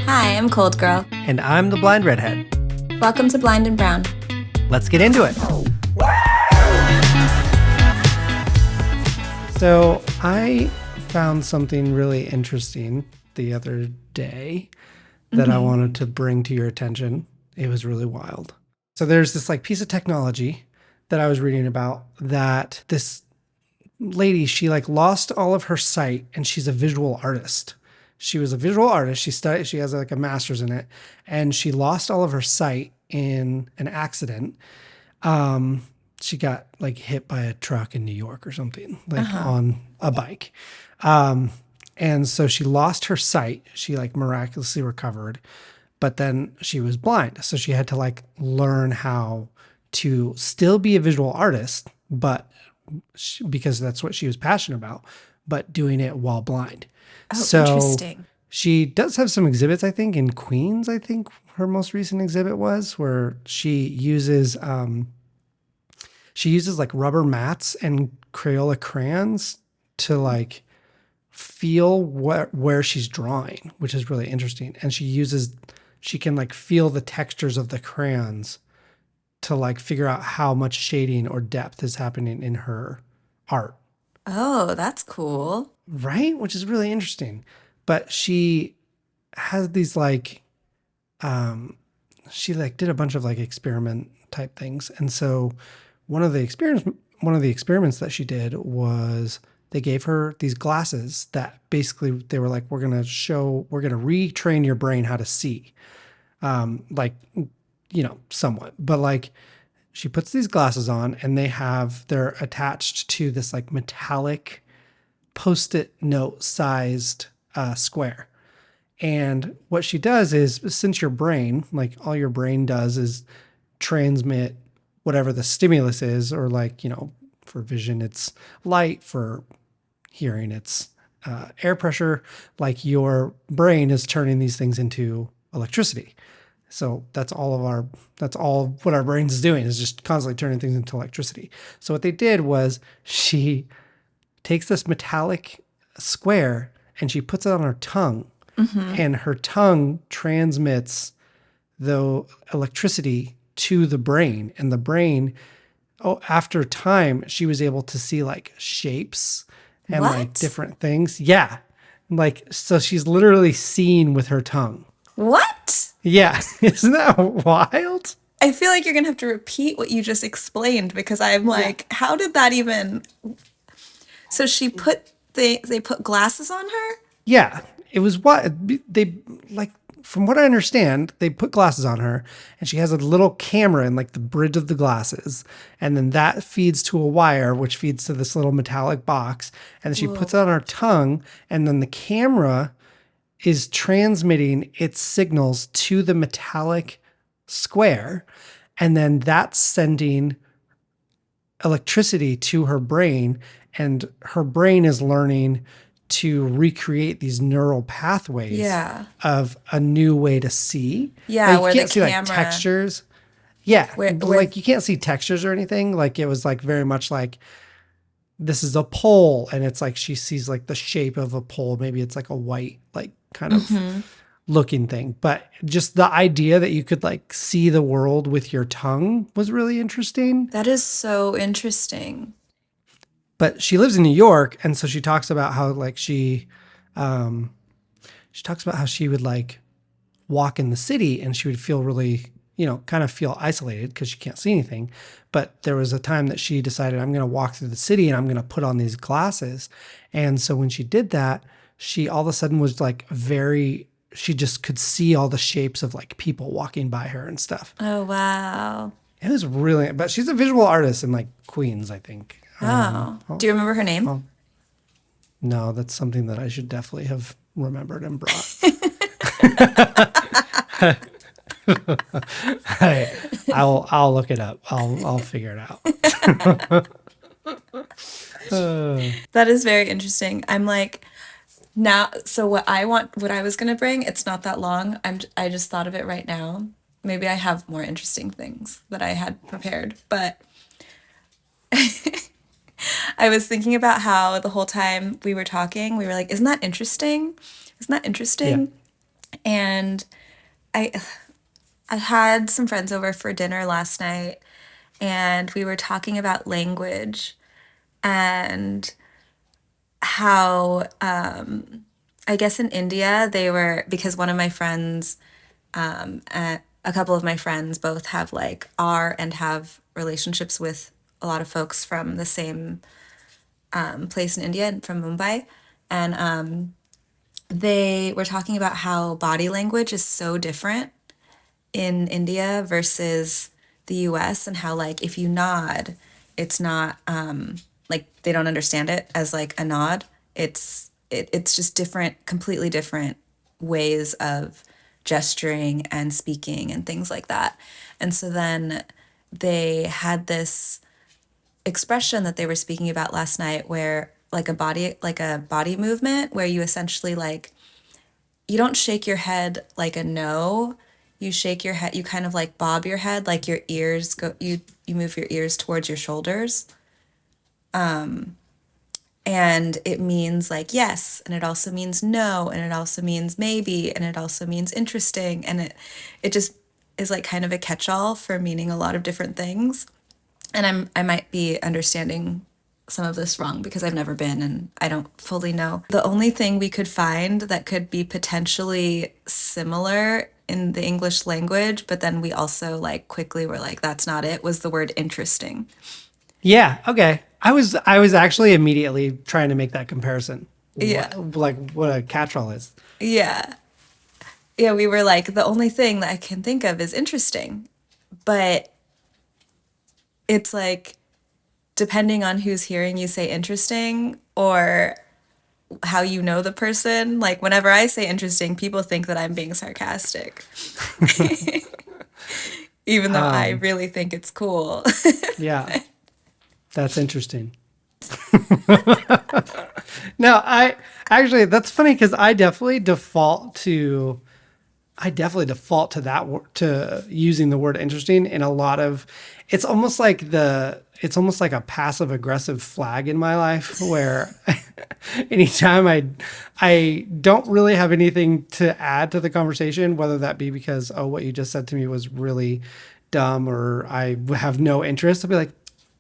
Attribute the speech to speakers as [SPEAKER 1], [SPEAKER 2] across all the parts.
[SPEAKER 1] Hi, I'm Cold Girl.
[SPEAKER 2] And I'm the blind redhead.
[SPEAKER 1] Welcome to Blind and Brown.
[SPEAKER 2] Let's get into it. So I found something really interesting the other day that I wanted to bring to your attention. It was really wild. So there's this piece of technology that I was reading about that this lady, she lost all of her sight, and she's a visual artist. She was a visual artist. She has a master's in it, and she lost all of her sight in an accident. She got hit by a truck in New York or something, on a bike. And so she lost her sight. She miraculously recovered, but then she was blind. So she had to learn how to still be a visual artist, but because that's what she was passionate about, but doing it while blind.
[SPEAKER 1] Oh,
[SPEAKER 2] so
[SPEAKER 1] interesting.
[SPEAKER 2] She does have some exhibits, I think, in Queens. I think her most recent exhibit was where she uses rubber mats and Crayola crayons to feel where she's drawing, which is really interesting. And she can feel the textures of the crayons to figure out how much shading or depth is happening in her art.
[SPEAKER 1] Oh, that's cool.
[SPEAKER 2] Right? Which is really interesting. But she has these she did a bunch of experiment type things. And so one of the experiments that she did was they gave her these glasses that basically they were we're going to retrain your brain how to see. Somewhat. But she puts these glasses on, and they're attached to this metallic Post-it note sized square. And what she does is, since your brain, all your brain does is transmit whatever the stimulus is, or for vision, it's light, for hearing, it's air pressure, your brain is turning these things into electricity. So that's all what our brains is doing, is just constantly turning things into electricity. So what they did was she takes this metallic square and she puts it on her tongue, and her tongue transmits the electricity to the brain, and the brain, after time, she was able to see shapes and different things. Yeah. So she's literally seeing with her tongue.
[SPEAKER 1] What?
[SPEAKER 2] Yeah. Isn't that wild?
[SPEAKER 1] I feel like you're going to have to repeat what you just explained, because I'm how did that even... So they put glasses on her?
[SPEAKER 2] Yeah. It was from what I understand, they put glasses on her, and she has a little camera in the bridge of the glasses. And then that feeds to a wire, which feeds to this little metallic box. And then she puts it on her tongue, and then the camera is transmitting its signals to the metallic square. And then that's sending electricity to her brain, and her brain is learning to recreate these neural pathways of a new way to see.
[SPEAKER 1] Yeah,
[SPEAKER 2] you can't see textures. Yeah,
[SPEAKER 1] where
[SPEAKER 2] you can't see textures or anything. It was very much this is a pole, and it's she sees the shape of a pole. Maybe it's a white kind of looking thing. But just the idea that you could see the world with your tongue was really interesting.
[SPEAKER 1] That is so interesting.
[SPEAKER 2] But she lives in New York, and so she talks about how she talks about how she would walk in the city, and she would feel really, kind of feel isolated because she can't see anything. But there was a time that she decided, I'm going to walk through the city and I'm going to put on these glasses. And so when she did that, she all of a sudden was she just could see all the shapes of people walking by her and stuff.
[SPEAKER 1] Oh, wow.
[SPEAKER 2] It was really, but she's a visual artist in Queens, I think.
[SPEAKER 1] Oh. Do you remember her name?
[SPEAKER 2] No, that's something that I should definitely have remembered and brought. I'll look it up. I'll figure it out.
[SPEAKER 1] That is very interesting. I'm now, so what I was going to bring, it's not that long. I just thought of it right now. Maybe I have more interesting things that I had prepared, but I was thinking about how the whole time we were talking, we were isn't that interesting? Isn't that interesting?
[SPEAKER 2] Yeah.
[SPEAKER 1] And I I had some friends over for dinner last night, and we were talking about language and how I guess in India they were, because one of my friends, a couple of my friends both have like are and have relationships with a lot of folks from the same place in India, from Mumbai, and they were talking about how body language is so different in India versus the US, and how like if you nod, it's not like they don't understand it as like a nod. It's just different, completely different ways of gesturing and speaking and things like that. And so then they had this expression that they were speaking about last night where like a body movement where you essentially like you don't shake your head like a no. You shake your head, you kind of like bob your head, like your ears go, you move your ears towards your shoulders. And it means like yes, and it also means no, and it also means maybe, and it also means interesting. And it just is like kind of a catch-all for meaning a lot of different things. And I might be understanding some of this wrong because I've never been and I don't fully know. The only thing we could find that could be potentially similar in the English language, but then we also like quickly were like, that's not it, was the word interesting.
[SPEAKER 2] Yeah. Okay. I was actually immediately trying to make that comparison.
[SPEAKER 1] Yeah.
[SPEAKER 2] What a catch-all is.
[SPEAKER 1] Yeah. Yeah, we were like, the only thing that I can think of is interesting. But it's like, depending on who's hearing you say interesting or how you know the person, like whenever I say interesting, people think that I'm being sarcastic, even though I
[SPEAKER 2] Um,
[SPEAKER 1] really think it's cool.
[SPEAKER 2] yeah, that's interesting. No, I actually that's funny because I definitely default to to using the word interesting in a lot of. It's almost like a passive aggressive flag in my life where anytime I don't really have anything to add to the conversation, whether that be because oh what you just said to me was really dumb or I have no interest, I'll be like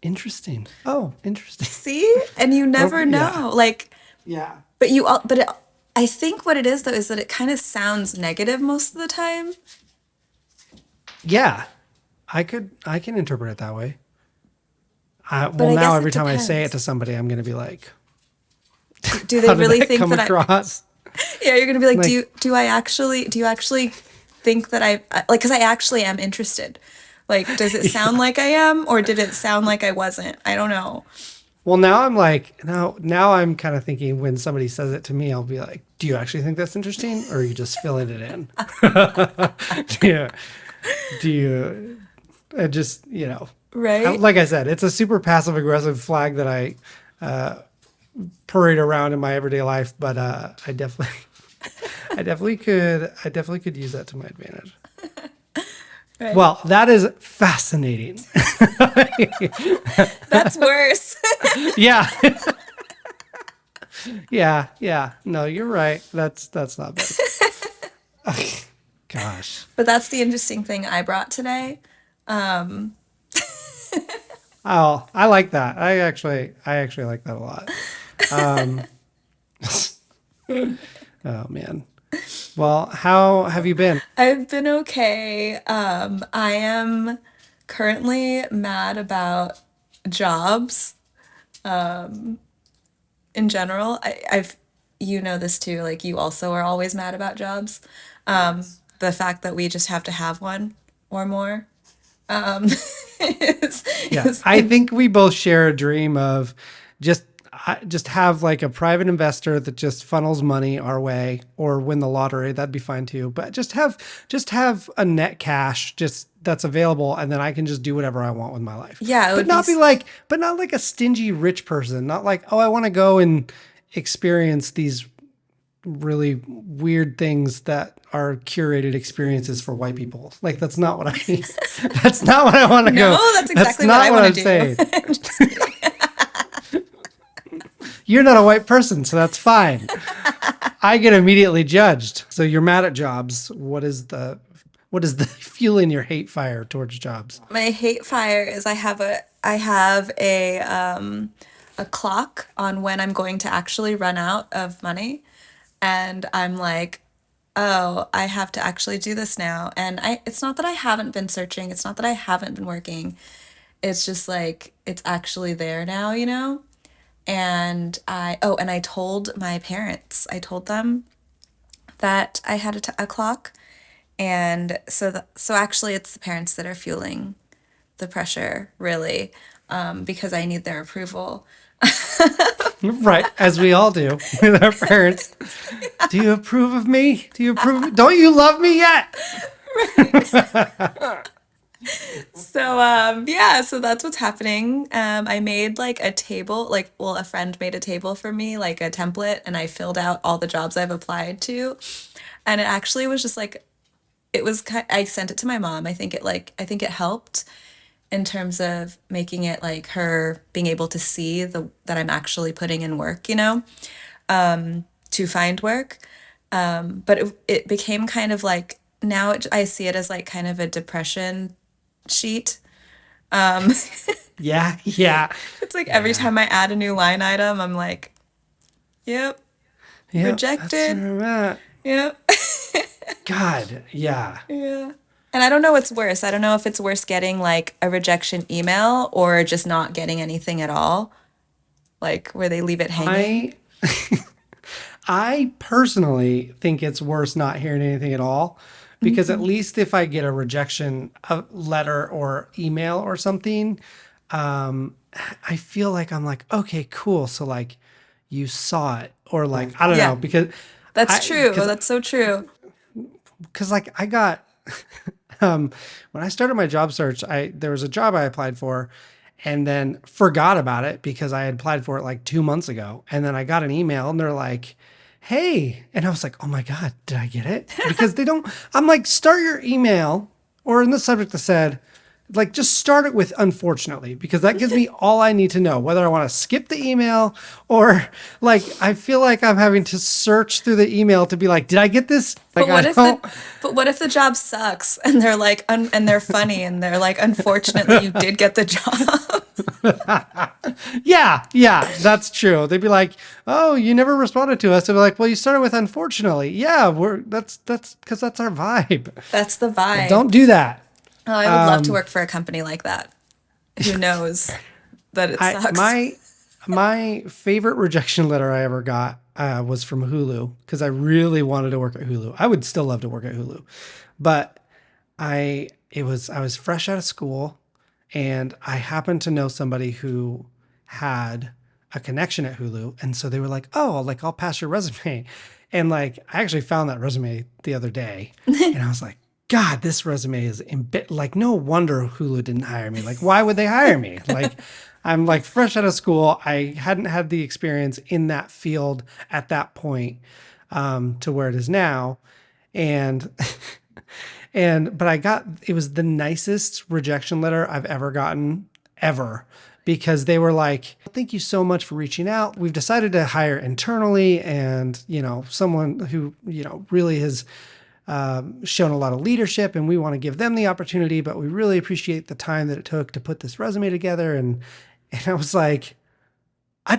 [SPEAKER 2] interesting. Oh, interesting.
[SPEAKER 1] See? And you
[SPEAKER 2] Or
[SPEAKER 1] never
[SPEAKER 2] yeah,
[SPEAKER 1] know. Like,
[SPEAKER 2] yeah.
[SPEAKER 1] but you all, but it, I think what it is though is that it kind of sounds negative most of the time.
[SPEAKER 2] Yeah, I can interpret it that way.
[SPEAKER 1] But
[SPEAKER 2] Well,
[SPEAKER 1] I
[SPEAKER 2] now
[SPEAKER 1] guess
[SPEAKER 2] every
[SPEAKER 1] it
[SPEAKER 2] time I say it to
[SPEAKER 1] depends.
[SPEAKER 2] somebody, I'm going to be like,
[SPEAKER 1] Do they
[SPEAKER 2] how did
[SPEAKER 1] really
[SPEAKER 2] that
[SPEAKER 1] think
[SPEAKER 2] come
[SPEAKER 1] that I,
[SPEAKER 2] across?
[SPEAKER 1] yeah, you're gonna be like,
[SPEAKER 2] Like,
[SPEAKER 1] do you actually think that like, because I actually am interested. Like, does it sound
[SPEAKER 2] yeah.
[SPEAKER 1] like I am, or did it sound like I wasn't? I don't know.
[SPEAKER 2] Well, now I'm like, now I'm kind of thinking when somebody says it to me, I'll be like, do you actually think that's interesting, or are you just filling it in? do you, do you, I just,
[SPEAKER 1] Right?
[SPEAKER 2] like I said, it's a super passive aggressive flag that I parade around in my everyday life, but I definitely could use that to my advantage.
[SPEAKER 1] Right.
[SPEAKER 2] Well, that is fascinating.
[SPEAKER 1] That's worse.
[SPEAKER 2] Yeah. Yeah, yeah. No, you're right. That's not bad. Gosh.
[SPEAKER 1] But that's the interesting thing I brought today.
[SPEAKER 2] Oh, I like that. I actually like that a lot. Oh man. Well, how have you been?
[SPEAKER 1] I've been okay. I am currently mad about jobs in general. I've, you know this too, like you also are always mad about jobs.
[SPEAKER 2] Yes.
[SPEAKER 1] The fact that we just have to have one or more um, is,
[SPEAKER 2] Yeah,
[SPEAKER 1] is
[SPEAKER 2] I think we both share a dream of just just have like a private investor that just funnels money our way or win the lottery. That'd be fine too. But just have a net cash just that's available and then I can just do whatever I want with my life.
[SPEAKER 1] yeah, it
[SPEAKER 2] But
[SPEAKER 1] would be
[SPEAKER 2] not be like but not like a stingy rich person. Not like, "Oh, I want to go and experience these really weird things that are curated experiences for white people." Like that's not what I mean. That's not what I want to
[SPEAKER 1] no,
[SPEAKER 2] go.
[SPEAKER 1] that's
[SPEAKER 2] That's
[SPEAKER 1] exactly what
[SPEAKER 2] not
[SPEAKER 1] I
[SPEAKER 2] what
[SPEAKER 1] want
[SPEAKER 2] I'm
[SPEAKER 1] to do.
[SPEAKER 2] saying.
[SPEAKER 1] I'm just kidding.
[SPEAKER 2] You're not a white person, so that's fine. I get immediately judged. So you're mad at jobs. What is the fueling your hate fire towards jobs?
[SPEAKER 1] My hate fire is I have a clock on when I'm going to actually run out of money, and I'm like, oh, I have to actually do this now. And I it's not that I haven't been searching, it's not that I haven't been working. It's just like it's actually there now, you know? And I told my parents. I told them that I had a clock, and so actually it's the parents that are fueling the pressure, really, because I need their approval.
[SPEAKER 2] Right, as we all do with our parents. Do you approve of me? Do you approve of me? Don't you love me yet?
[SPEAKER 1] So yeah, so that's what's happening. I made like a table, like well, a friend made a table for me, like a template, and I filled out all the jobs I've applied to, and it actually was just like I sent it to my mom. I think it helped in terms of making it like her being able to see the that I'm actually putting in work, you know, to find work. But it became kind of like now I see it as like kind of a depression sheet.
[SPEAKER 2] Yeah, yeah,
[SPEAKER 1] It's like every
[SPEAKER 2] yeah,
[SPEAKER 1] time I add a new line item, I'm like, yep,
[SPEAKER 2] yep. That's where
[SPEAKER 1] rejected.
[SPEAKER 2] I'm at.
[SPEAKER 1] Yep.
[SPEAKER 2] God, yeah.
[SPEAKER 1] Yeah. And I don't know what's worse. I don't know if it's worse getting like a rejection email or just not getting anything at all, like where they leave it hanging.
[SPEAKER 2] I I personally think it's worse not hearing anything at all because at least if I get a rejection letter or email or something, I feel like I'm like, okay, cool. So like you saw it or like I don't know
[SPEAKER 1] Yeah,
[SPEAKER 2] because
[SPEAKER 1] that's
[SPEAKER 2] I
[SPEAKER 1] true. That's so true.
[SPEAKER 2] like I got when I started my job search, I there was a job I applied for and then forgot about it because I had applied for it like 2 months ago. And then I got an email and they're like, hey. And I was like, oh my God, did I get it? Because they don't, I'm like, start your email or in the subject that said, like just start it with unfortunately because that gives me all I need to know whether I want to skip the email or like I feel like I'm having to search through the email to be like did I get this like
[SPEAKER 1] But
[SPEAKER 2] I
[SPEAKER 1] what if the
[SPEAKER 2] don't.
[SPEAKER 1] but what if the job sucks and they're like and they're funny and they're like unfortunately you did get the job.
[SPEAKER 2] Yeah, yeah, that's true. They'd be like, "Oh, you never responded to us." They'd be like, "Well, you started with unfortunately." Yeah, we're that's because that's our vibe.
[SPEAKER 1] That's the
[SPEAKER 2] Yeah,
[SPEAKER 1] vibe.
[SPEAKER 2] don't do that.
[SPEAKER 1] Oh, I would love to work for a company like that. Who knows that it
[SPEAKER 2] I
[SPEAKER 1] sucks.
[SPEAKER 2] my favorite rejection letter I ever got was from Hulu because I really wanted to work at Hulu. I would still love to work at Hulu, but I was fresh out of school and I happened to know somebody who had a connection at Hulu and so they were like, "Oh, like I'll pass your resume." And like I actually found that resume the other day and I was like, "God, this resume is like no wonder Hulu didn't hire me. Like why would they hire me?" Like I'm like fresh out of school. I hadn't had the experience in that field at that point to where it is now. And but I got it was the nicest rejection letter I've ever gotten ever because they were like, "Thank you so much for reaching out. We've decided to hire internally and, someone who, really has shown a lot of leadership and we want to give them the opportunity, but we really appreciate the time that it took to put this resume together." And I was like,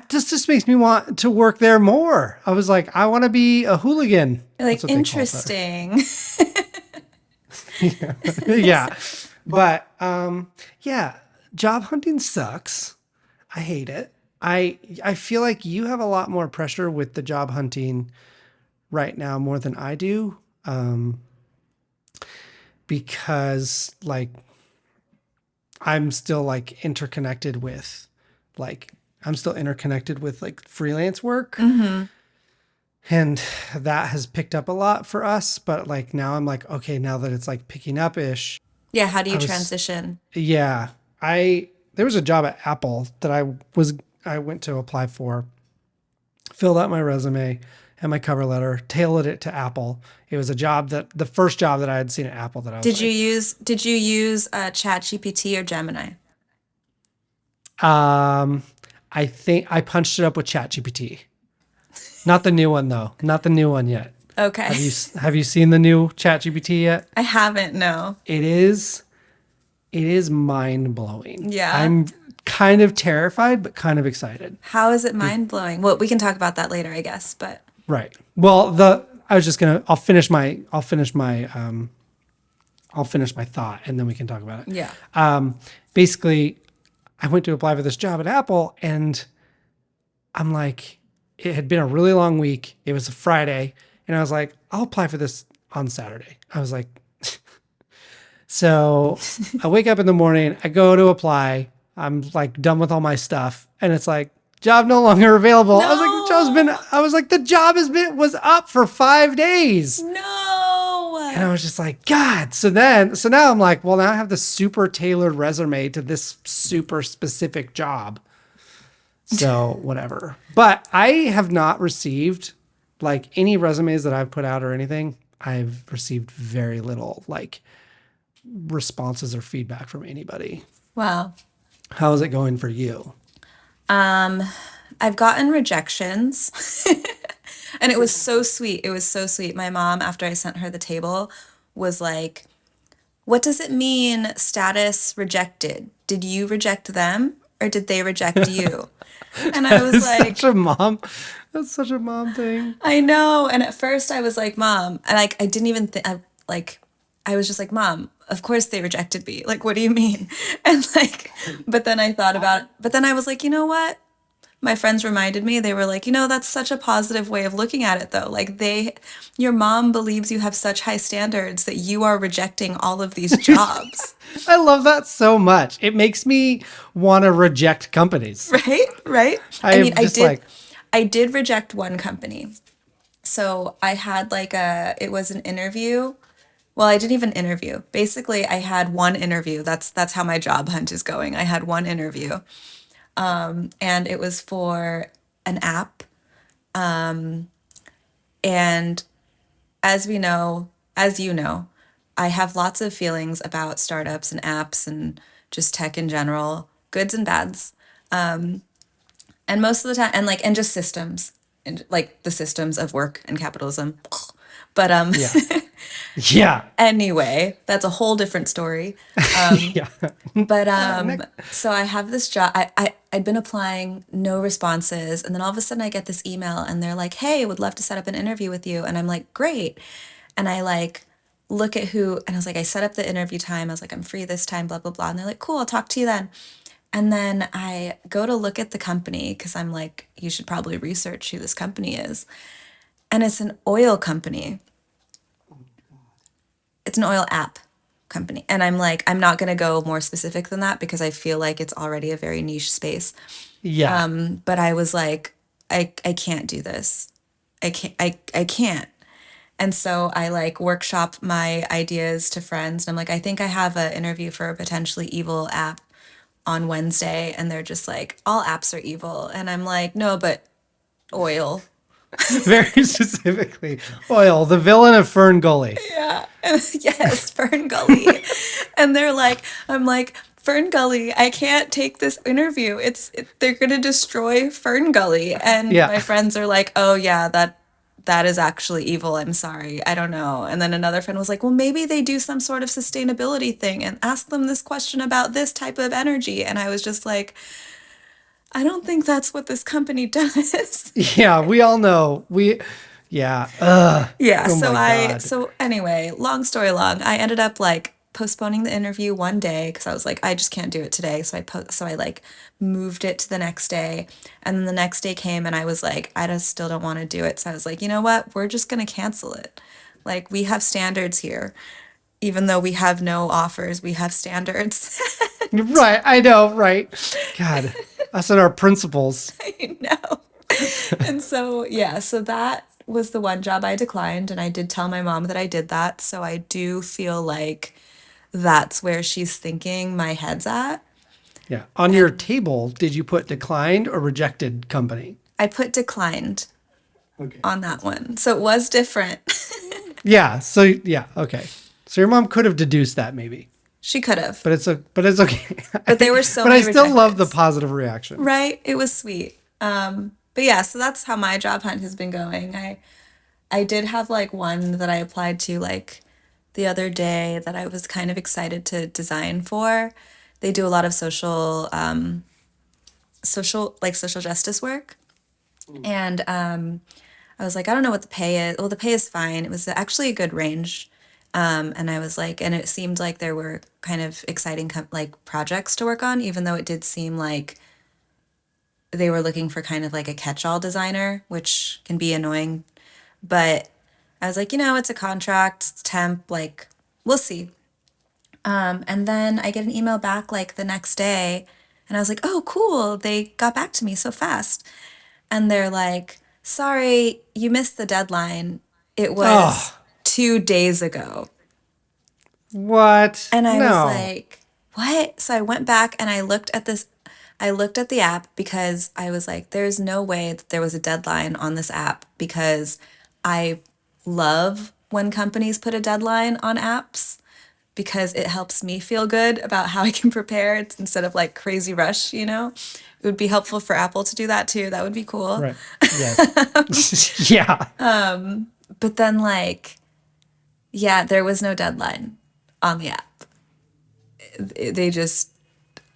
[SPEAKER 2] this just makes me want to work there more. I was like, I want to be a hooligan. That's
[SPEAKER 1] Like
[SPEAKER 2] what they call it there.
[SPEAKER 1] interesting.
[SPEAKER 2] Yeah. But yeah, job hunting sucks. I hate it. I feel like you have a lot more pressure with the job hunting right now more than I do. Because like I'm still like interconnected with like I'm still interconnected with like freelance work and that has picked up a lot for us, but like now I'm like okay, now that it's like picking up ish.
[SPEAKER 1] Yeah, how do
[SPEAKER 2] I
[SPEAKER 1] you
[SPEAKER 2] was
[SPEAKER 1] transition?
[SPEAKER 2] Yeah, I there was a job at Apple that I went to apply for, filled out my resume and my cover letter, tailored it to Apple. It was a job that the first job that I had seen at Apple that I was like,
[SPEAKER 1] Did you use Chat GPT or Gemini?
[SPEAKER 2] um, I think I punched it up with ChatGPT. Not the new one though. Not the new one yet.
[SPEAKER 1] Okay.
[SPEAKER 2] Have you seen the new ChatGPT yet?
[SPEAKER 1] I haven't, no.
[SPEAKER 2] It is mind blowing.
[SPEAKER 1] Yeah.
[SPEAKER 2] I'm kind of terrified, but kind of excited.
[SPEAKER 1] How is it mind blowing? Well, we can talk about that later, I guess, but
[SPEAKER 2] Right. Well, I was just gonna. I'll finish my thought, and then we can talk about it.
[SPEAKER 1] yeah.
[SPEAKER 2] Basically, I went to apply for this job at Apple, and I'm like, it had been a really long week. It was a Friday, and I was like, I'll apply for this on Saturday. I was like, so I wake up in the morning, I go to apply. I'm like done with all my stuff, and it's like, job no longer available. I was like, the job was up for 5 days.
[SPEAKER 1] No.
[SPEAKER 2] And I was just like, God. So now I'm like, well, now I have this super tailored resume to this super specific job. So whatever. But I have not received like any resumes that I've put out or anything. I've received very little like responses or feedback from anybody.
[SPEAKER 1] Wow.
[SPEAKER 2] How is it going for you?
[SPEAKER 1] I've gotten rejections. And it was so sweet. It was so sweet. My mom, after I sent her the table, was like, "What does it mean, status rejected? Did you reject them or did they reject you?" And I was
[SPEAKER 2] It's
[SPEAKER 1] like,
[SPEAKER 2] such a mom. That's such a mom thing.
[SPEAKER 1] I know. And at first I was like, Mom, and like I didn't even think like I was just like, Mom, of course they rejected me. Like, what do you mean? And like, but then I thought about it. But then I was like, you know what? My friends reminded me, they were like, that's such a positive way of looking at it though. Like your mom believes you have such high standards that you are rejecting all of these jobs.
[SPEAKER 2] I love that so much. It makes me want to reject companies.
[SPEAKER 1] Right? Right?
[SPEAKER 2] I mean, just like,
[SPEAKER 1] I did reject one company. So I had it was an interview. Well, I didn't even interview. Basically, I had one interview. That's how my job hunt is going. I had one interview. And it was for an app. And as you know, I have lots of feelings about startups and apps and just tech in general, goods and bads. And most of the time, and just systems, and like the systems of work and capitalism. But
[SPEAKER 2] yeah. Yeah.
[SPEAKER 1] anyway, that's a whole different story.
[SPEAKER 2] Yeah.
[SPEAKER 1] But so I have this job. I'd been applying, no responses, and then all of a sudden I get this email, and they're like, "Hey, would love to set up an interview with you." And I'm like, "Great." And I like look at who, and I was like, I set up the interview time. I was like, "I'm free this time, blah blah blah." And they're like, "Cool, I'll talk to you then." And then I go to look at the company because I'm like, you should probably research who this company is, and it's an oil company. It's an oil app company. And I'm like, I'm not going to go more specific than that because I feel like it's already a very niche space.
[SPEAKER 2] Yeah.
[SPEAKER 1] But I was like, I can't do this. I can't. And so I like workshop my ideas to friends. And I'm like, I think I have an interview for a potentially evil app on Wednesday. And they're just like, all apps are evil. And I'm like, no, but oil.
[SPEAKER 2] Very specifically, oil, the villain of Fern Gully.
[SPEAKER 1] Yeah. Yes, Fern Gully. And I'm like, Fern Gully, I can't take this interview. They're gonna destroy Fern Gully. And
[SPEAKER 2] Yeah.
[SPEAKER 1] my friends are like, oh yeah, that is actually evil. I'm sorry. I don't know. And then another friend was like, well, maybe they do some sort of sustainability thing and ask them this question about this type of energy. And I was just like, I don't think that's what this company does.
[SPEAKER 2] Yeah, we all know. Yeah.
[SPEAKER 1] Yeah,
[SPEAKER 2] Oh my God.
[SPEAKER 1] so anyway, long story long, I ended up like postponing the interview one day because I was like, I just can't do it today. So I like moved it to the next day, and then the next day came, and I was like, I just still don't want to do it. So I was like, you know what? We're just gonna cancel it. Like we have standards here, even though we have no offers, we have standards.
[SPEAKER 2] Right. I know. Right. God, us and our principles.
[SPEAKER 1] I know. And so, yeah, so that was the one job I declined. And I did tell my mom that I did that. So I do feel like that's where she's thinking my head's at.
[SPEAKER 2] Yeah. On your table, did you put declined or rejected company?
[SPEAKER 1] I put declined
[SPEAKER 2] Okay.
[SPEAKER 1] on that one. So it was different.
[SPEAKER 2] Yeah. So yeah. Okay. So your mom could have deduced that maybe,
[SPEAKER 1] She could have.
[SPEAKER 2] but it's okay.
[SPEAKER 1] But there were so
[SPEAKER 2] But I
[SPEAKER 1] many
[SPEAKER 2] still love the
[SPEAKER 1] rejecteds.
[SPEAKER 2] positive reaction.
[SPEAKER 1] Right? It was sweet. But yeah, so that's how my job hunt has been going. I did have like one that I applied to like the other day that I was kind of excited to design for. They do a lot of social justice work. And I was like, I don't know what the pay is. Well, the pay is fine. It was actually a good range. And I was like, and it seemed like there were kind of exciting like projects to work on, even though it did seem like they were looking for kind of like a catch-all designer, which can be annoying. But I was like, it's a contract, it's temp, like we'll see. And then I get an email back like the next day, and I was like, oh, cool. They got back to me so fast. And they're like, sorry, you missed the deadline. It was
[SPEAKER 2] Oh,
[SPEAKER 1] 2 days ago.
[SPEAKER 2] what?
[SPEAKER 1] And I was
[SPEAKER 2] No.
[SPEAKER 1] like, what? So I went back and I looked at the app because I was like, there's no way that there was a deadline on this app because I love when companies put a deadline on apps because it helps me feel good about how I can prepare instead of like crazy rush. It would be helpful for Apple to do that too. That would be cool.
[SPEAKER 2] Right. Yes. Yeah.
[SPEAKER 1] But then like, yeah, there was no deadline on the app. They just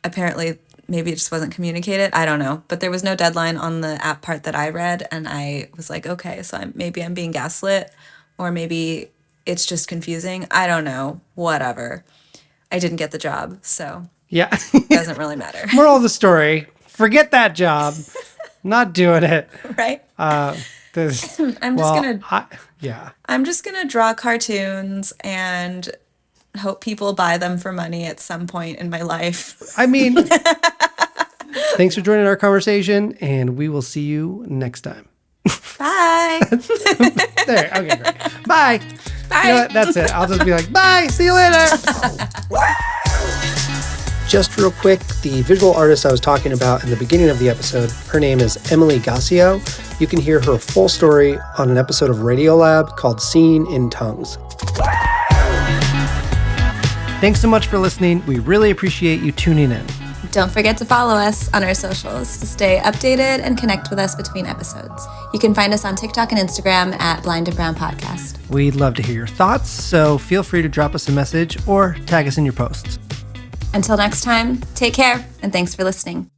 [SPEAKER 1] apparently maybe it just wasn't communicated. I don't know, but there was no deadline on the app part that I read, and I was like, okay, so maybe I'm being gaslit, or maybe it's just confusing. I don't know. Whatever. I didn't get the job, so
[SPEAKER 2] Yeah.
[SPEAKER 1] it doesn't really matter,
[SPEAKER 2] Moral of the story, forget that job. Not doing it.
[SPEAKER 1] right?
[SPEAKER 2] This,
[SPEAKER 1] I'm just
[SPEAKER 2] well,
[SPEAKER 1] gonna
[SPEAKER 2] yeah.
[SPEAKER 1] I'm just gonna draw cartoons and hope people buy them for money at some point in my life.
[SPEAKER 2] I mean, thanks for joining our conversation, and we will see you next time.
[SPEAKER 1] Bye.
[SPEAKER 2] There. Okay, great. Bye.
[SPEAKER 1] Bye.
[SPEAKER 2] You know what? That's it. I'll just be like, bye. See you later. Just real quick, the visual artist I was talking about in the beginning of the episode, her name is Emilie Gassio. You can hear her full story on an episode of Radiolab called Seen in Tongues. Thanks so much for listening. We really appreciate you tuning in.
[SPEAKER 1] Don't forget to follow us on our socials to stay updated and connect with us between episodes. You can find us on TikTok and Instagram at Blind and Brown Podcast.
[SPEAKER 2] We'd love to hear your thoughts, so feel free to drop us a message or tag us in your posts.
[SPEAKER 1] Until next time, take care and thanks for listening.